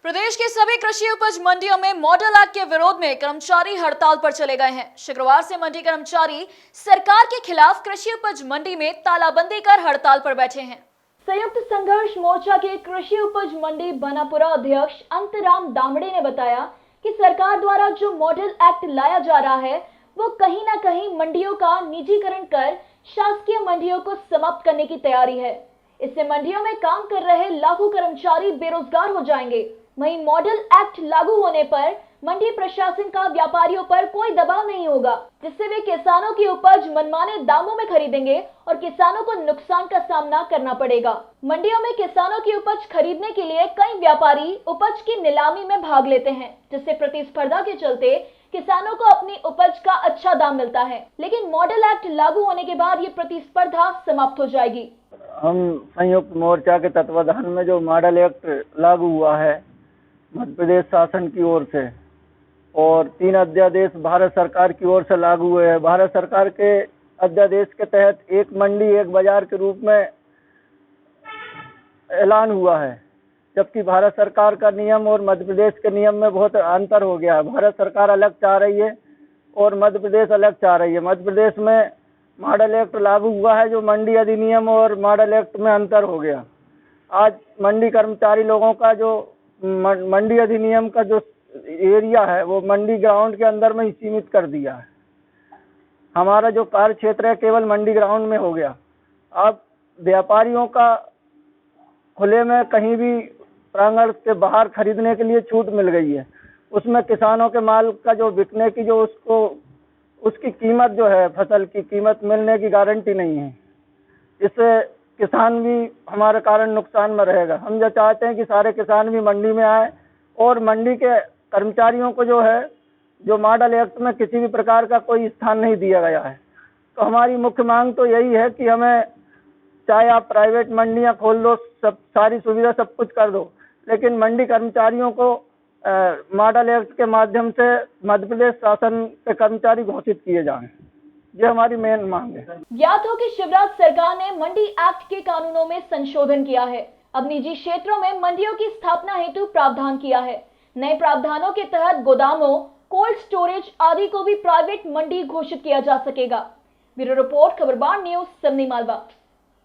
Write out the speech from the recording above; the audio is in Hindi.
प्रदेश के सभी कृषि उपज मंडियों में मॉडल एक्ट के विरोध में कर्मचारी हड़ताल पर चले गए हैं। शुक्रवार से मंडी कर्मचारी सरकार के खिलाफ कृषि उपज मंडी में तालाबंदी कर हड़ताल पर बैठे हैं। संयुक्त संघर्ष मोर्चा के कृषि उपज मंडी बनापुरा अध्यक्ष अंतराम दामड़े ने बताया कि सरकार द्वारा जो मॉडल एक्ट लाया जा रहा है वो कहीं न कहीं मंडियों का निजीकरण कर शासकीय मंडियों को समाप्त करने की तैयारी है। इससे मंडियों में काम कर रहे लाखों कर्मचारी बेरोजगार हो जाएंगे। वहीं मॉडल एक्ट लागू होने पर मंडी प्रशासन का व्यापारियों पर कोई दबाव नहीं होगा, जिससे वे किसानों की उपज मनमाने दामों में खरीदेंगे और किसानों को नुकसान का सामना करना पड़ेगा। मंडियों में किसानों की उपज खरीदने के लिए कई व्यापारी उपज की नीलामी में भाग लेते हैं, जिससे प्रतिस्पर्धा के चलते किसानों को अपनी उपज का अच्छा दाम मिलता है। लेकिन मॉडल एक्ट लागू होने के बाद ये प्रतिस्पर्धा समाप्त हो जाएगी। हम संयुक्त मोर्चा के तत्वाधान में जो मॉडल एक्ट लागू हुआ है मध्य प्रदेश शासन की ओर से और 3 अध्यादेश भारत सरकार की ओर से लागू हुए हैं। भारत सरकार के अध्यादेश के तहत एक मंडी एक बाजार के रूप में ऐलान हुआ है, जबकि भारत सरकार का नियम और मध्य प्रदेश के नियम में बहुत अंतर हो गया है। भारत सरकार अलग चाह रही है और मध्य प्रदेश अलग चाह रही है। मध्य प्रदेश में मॉडल एक्ट लागू हुआ है, जो मंडी अधिनियम और मॉडल एक्ट में अंतर हो गया। आज मंडी कर्मचारी लोगों का जो मंडी अधिनियम का जो एरिया है वो मंडी ग्राउंड के अंदर में ही सीमित कर दिया है। हमारा जो कार्य क्षेत्र है केवल मंडी ग्राउंड में हो गया। अब व्यापारियों का खुले में कहीं भी प्रांगण के बाहर खरीदने के लिए छूट मिल गई है। उसमें किसानों के माल का जो बिकने की जो उसकी कीमत जो है, फसल की कीमत मिलने की गारंटी नहीं है। इससे किसान भी हमारे कारण नुकसान में रहेगा। हम जो चाहते हैं कि सारे किसान भी मंडी में आए और मंडी के कर्मचारियों को जो है जो मॉडल एक्ट में किसी भी प्रकार का कोई स्थान नहीं दिया गया है। तो हमारी मुख्य मांग तो यही है कि हमें चाहे आप प्राइवेट मंडियां खोल दो, सब सारी सुविधा सब कुछ कर दो, लेकिन मंडी कर्मचारियों को मॉडल एक्ट के माध्यम से मध्य प्रदेश शासन के कर्मचारी घोषित किए जाएं। ये हमारी मेन मांग है। ज्ञात हो कि शिवराज सरकार ने मंडी एक्ट के कानूनों में संशोधन किया है। अब निजी क्षेत्रों में मंडियों की स्थापना हेतु प्रावधान किया है। नए प्रावधानों के तहत गोदामों, कोल्ड स्टोरेज आदि को भी प्राइवेट मंडी घोषित किया जा सकेगा। Bureau report, Khabarbar news, Samani Malwa.